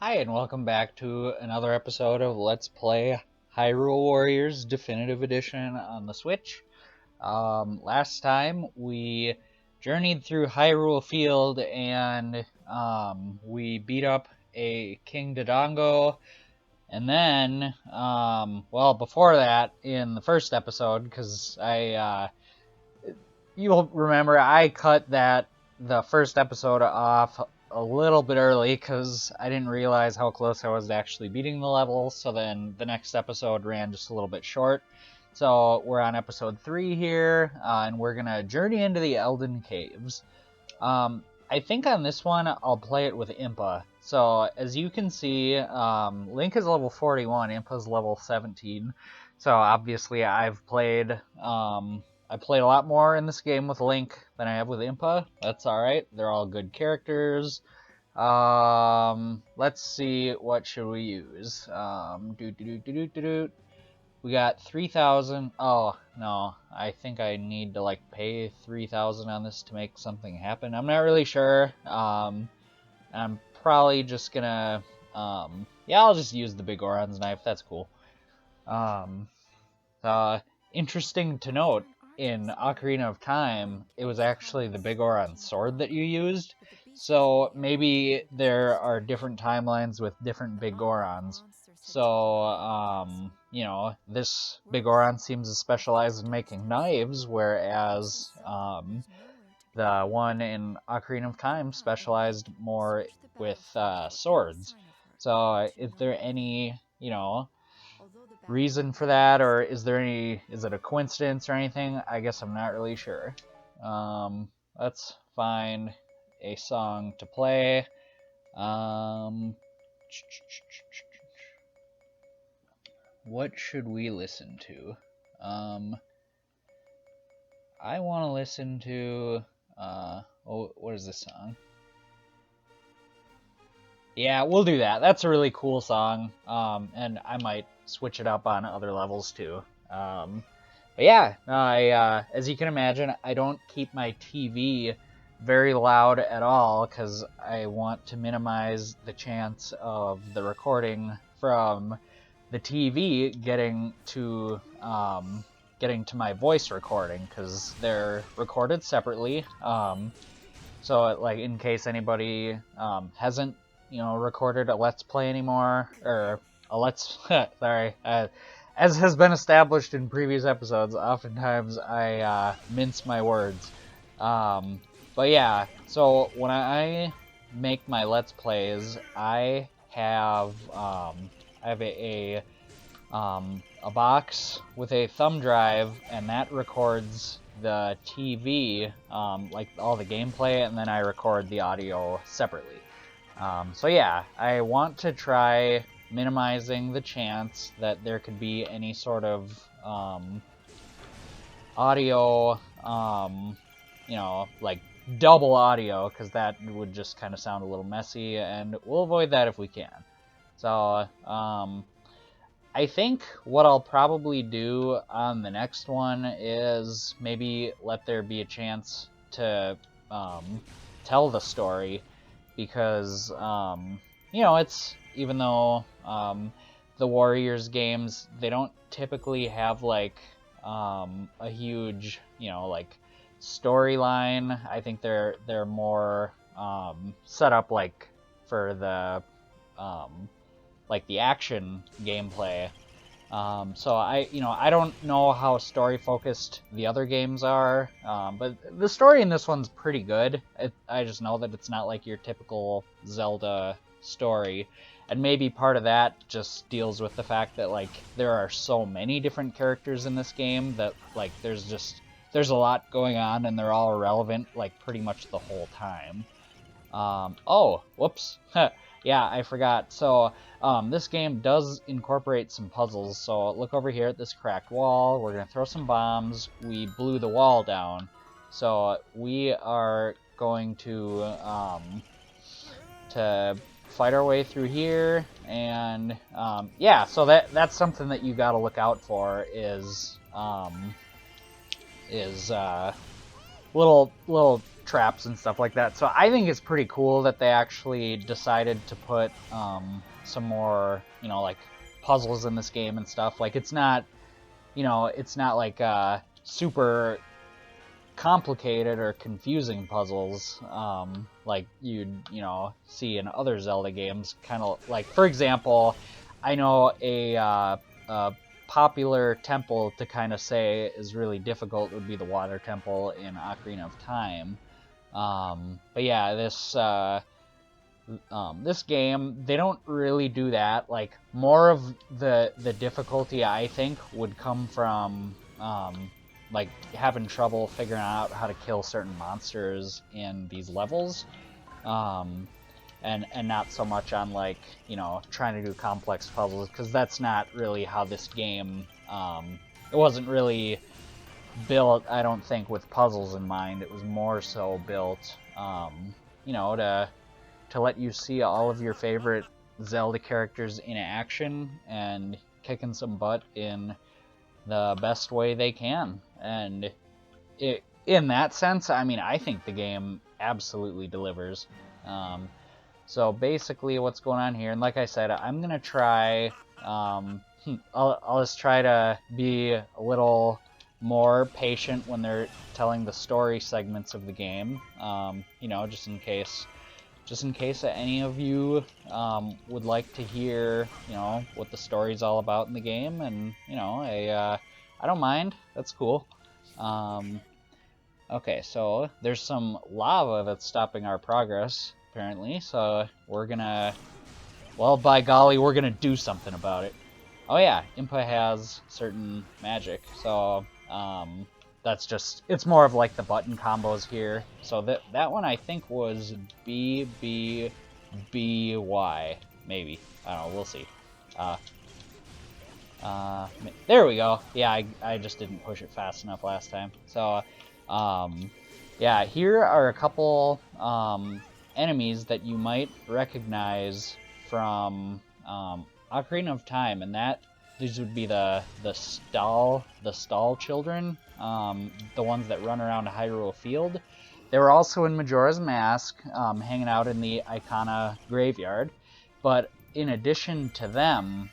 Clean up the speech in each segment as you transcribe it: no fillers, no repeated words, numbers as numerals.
Hi, and welcome back to another episode of Let's Play Hyrule Warriors Definitive Edition on the Switch. Last time we journeyed through Hyrule Field and we beat up a King Dodongo. And then, before that, in the first episode, because you'll remember I cut the first episode off a little bit early because I didn't realize how close I was to actually beating the level, so then the next episode ran just a little bit short. So we're on episode 3 here, and we're going to journey into the Elden Caves. I think on this one I'll play it with Impa. So as you can see, Link is level 41, Impa's level 17. So obviously I've played I played a lot more in this game with Link than I have with Impa. That's alright. They're all good characters. Let's see, what should we use? We got 3,000. Oh, no. I think I need to, pay 3,000 on this to make something happen. I'm not really sure. I'm probably just gonna, yeah, I'll just use the Big Oron's knife. That's cool. Interesting to note, in Ocarina of Time, it was actually the Big Oron sword that you used. So maybe there are different timelines with different Big Orons. So, this Big Oron seems to specialize in making knives, whereas the one in Ocarina of Time specialized more with swords. So is there any, reason for that, or is it a coincidence or anything? I guess I'm not really sure. Let's find a song to play. What should we listen to? I want to listen to what is this song? Yeah, we'll do that. That's a really cool song, and I might switch it up on other levels too. But yeah, as you can imagine, I don't keep my TV very loud at all because I want to minimize the chance of the recording from the TV getting to my voice recording, because they're recorded separately. So in case anybody hasn't recorded a Let's Play anymore, or a Let's sorry, as has been established in previous episodes, oftentimes I mince my words. But yeah, so when I make my Let's Plays, I have a box with a thumb drive, and that records the TV, all the gameplay, and then I record the audio separately. So yeah, I want to try minimizing the chance that there could be any sort of audio, double audio, because that would just kind of sound a little messy, and we'll avoid that if we can. So, I think what I'll probably do on the next one is maybe let there be a chance to tell the story, because it's, even though the Warriors games, they don't typically have a huge storyline. I think they're more set up for the the action gameplay. So I don't know how story focused the other games are, but the story in this one's pretty good. I just know that it's not like your typical Zelda story, and maybe part of that just deals with the fact that there are so many different characters in this game that there's a lot going on, and they're all relevant pretty much the whole time. Oh, whoops. Yeah, I forgot. So, this game does incorporate some puzzles. So, look over here at this cracked wall. We're going to throw some bombs. We blew the wall down. So, we are going to fight our way through here. And, yeah, so that's something that you got to look out for is little traps and stuff like that. So I think it's pretty cool that they actually decided to put some more, you know, like puzzles in this game and stuff. Like it's not, you know, it's not like super complicated or confusing puzzles like you'd, you know, see in other Zelda games. Kind of like, for example, I know a popular temple to kind of say is really difficult would be the water temple in Ocarina of Time. But yeah, this game, they don't really do that. Like, more of the difficulty, I think, would come from like having trouble figuring out how to kill certain monsters in these levels, and not so much on, like, you know, trying to do complex puzzles, because that's not really how this game, it wasn't really built, I don't think, with puzzles in mind. It was more so built, you know, to let you see all of your favorite Zelda characters in action and kicking some butt in the best way they can. And in that sense, I mean, I think the game absolutely delivers. So basically what's going on here, and like I said, I'm going to try, I'll just try to be a little more patient when they're telling the story segments of the game, you know, just in case that any of you would like to hear, you know, what the story's all about in the game. And, you know, I don't mind. That's cool. Okay, so there's some lava that's stopping our progress, apparently. So we're gonna, well, by golly, we're gonna do something about it. Oh yeah, Impa has certain magic, so that's just, it's more of like the button combos here. So that one I think was B, B, B, Y, maybe. I don't know, we'll see. There we go. Yeah, I just didn't push it fast enough last time. So, yeah, here are a couple enemies that you might recognize from Ocarina of Time, and these would be the stall children, the ones that run around Hyrule Field. They were also in Majora's Mask, hanging out in the Icona graveyard. But in addition to them,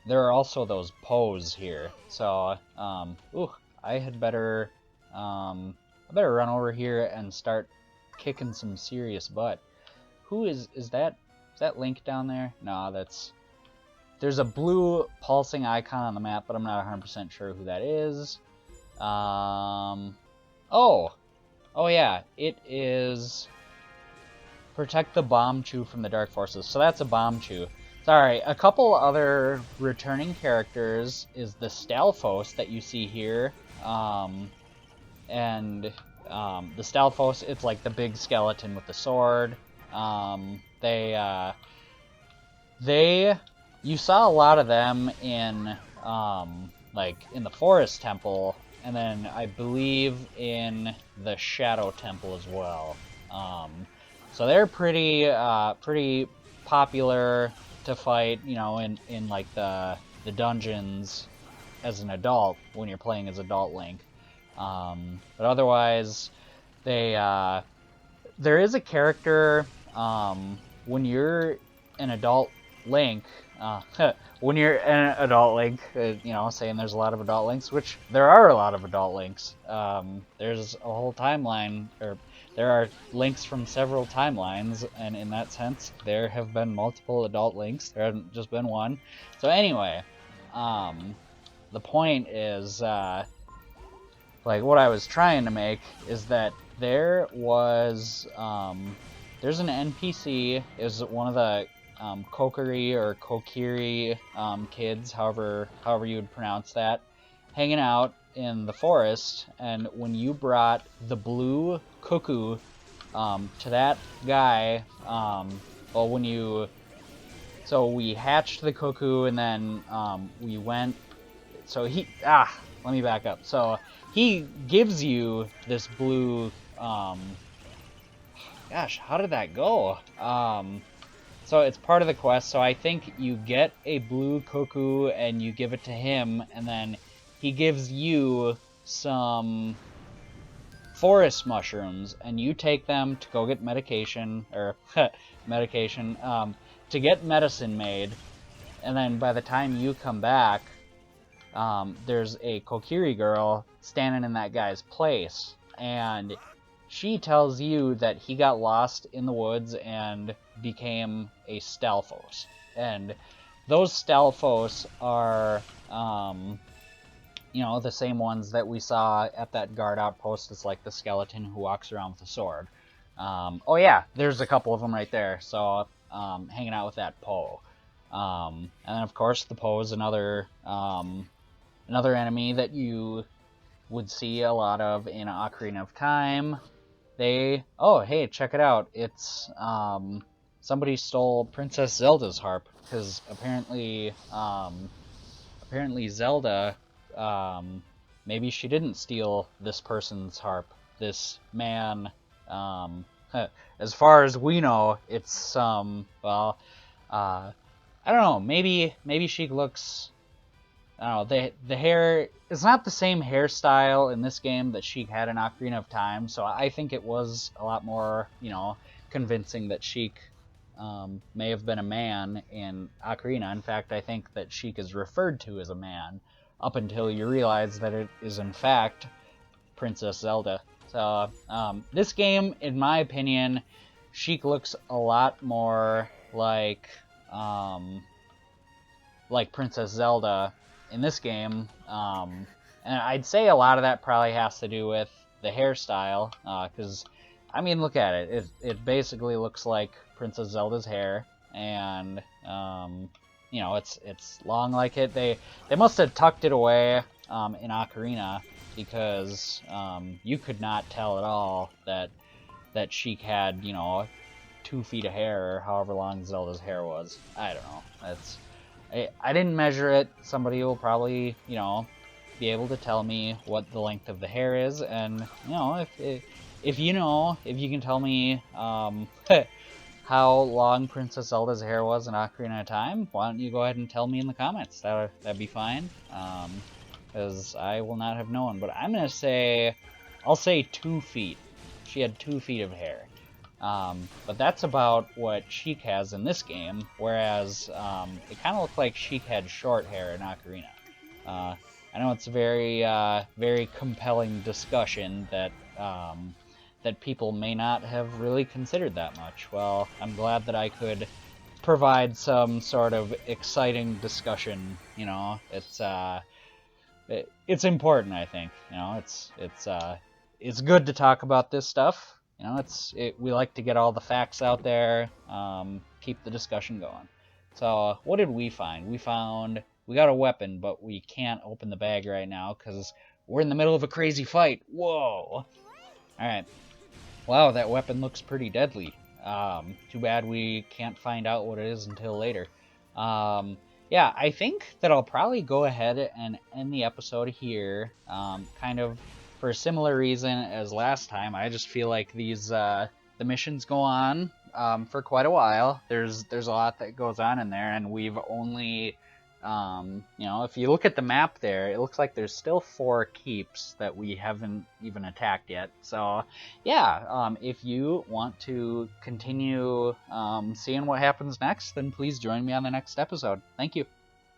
there are also those Poes here. So, ooh, I better run over here and start kicking some serious butt. Who is that? Is that Link down there? No, there's a blue pulsing icon on the map, but I'm not 100% sure who that is. Oh yeah, it is protect the Bombchu from the dark forces. So that's a Bombchu. Sorry, a couple other returning characters is the Stalfos that you see here. And the Stalfos, it's like the big skeleton with the sword. You saw a lot of them in like in the Forest Temple, and then I believe in the Shadow Temple as well. So they're pretty popular to fight, you know, in like the dungeons as an adult when you're playing as adult Link. But otherwise, there is a character when you're an adult Link. When you're an adult Link, you know, saying there's a lot of adult Links, which there are a lot of adult Links. There's a whole timeline, or there are Links from several timelines, and in that sense, there have been multiple adult Links. There hasn't just been one. So anyway, the point is, like, what I was trying to make is that there was, there's an NPC, is one of the Kokiri or Kokiri kids, however you would pronounce that, hanging out in the forest, and when you brought the blue cuckoo to that guy, well, so we hatched the cuckoo, and then we went, so let me back up. So he gives you this blue, gosh, how did that go? So it's part of the quest, so I think you get a blue cuckoo and you give it to him, and then he gives you some forest mushrooms, and you take them to go get medication, or medication, to get medicine made, and then by the time you come back, there's a Kokiri girl standing in that guy's place, and she tells you that he got lost in the woods and became a Stalfos. And those Stalfos are, the same ones that we saw at that guard outpost. It's like the skeleton who walks around with a sword. Oh yeah, there's a couple of them right there. So, hanging out with that Poe. And then of course the Poe is another enemy that you would see a lot of in Ocarina of Time. Oh hey, check it out. It's, somebody stole Princess Zelda's harp, because apparently Zelda, maybe she didn't steal this person's harp. This man, as far as we know, it's I don't know, maybe she looks, I don't know, the hair is not the same hairstyle in this game that Sheik had in Ocarina of Time, so I think it was a lot more, convincing that Sheik may have been a man in Ocarina. In fact, I think that Sheik is referred to as a man up until you realize that it is in fact Princess Zelda. So this game, in my opinion, Sheik looks a lot more like Princess Zelda in this game, and I'd say a lot of that probably has to do with the hairstyle, because I mean, look at it. It basically looks like Princess Zelda's hair, and it's long like it. They must have tucked it away in Ocarina, because you could not tell at all that Sheik had 2 feet of hair, or however long Zelda's hair was. I don't know. I didn't measure it. Somebody will probably be able to tell me what the length of the hair is, and if you can tell me how long Princess Zelda's hair was in Ocarina of Time, why don't you go ahead and tell me in the comments? That'd be fine, because I will not have known. But I'm gonna say, I'll say 2 feet. She had 2 feet of hair. But that's about what Sheik has in this game, whereas it kind of looked like Sheik had short hair in Ocarina. I know it's a very, very compelling discussion that people may not have really considered that much. Well, I'm glad that I could provide some sort of exciting discussion. It's important, I think. It's good to talk about this stuff. We like to get all the facts out there, keep the discussion going. So, what did we find? We got a weapon, but we can't open the bag right now because we're in the middle of a crazy fight. Whoa! Alright. Wow, that weapon looks pretty deadly. Too bad we can't find out what it is until later. Yeah, I think that I'll probably go ahead and end the episode here, kind of for a similar reason as last time. I just feel like these the missions go on for quite a while. There's a lot that goes on in there, and we've only if you look at the map there, it looks like there's still 4 keeps that we haven't even attacked yet. So yeah, if you want to continue seeing what happens next, then please join me on the next episode. Thank you.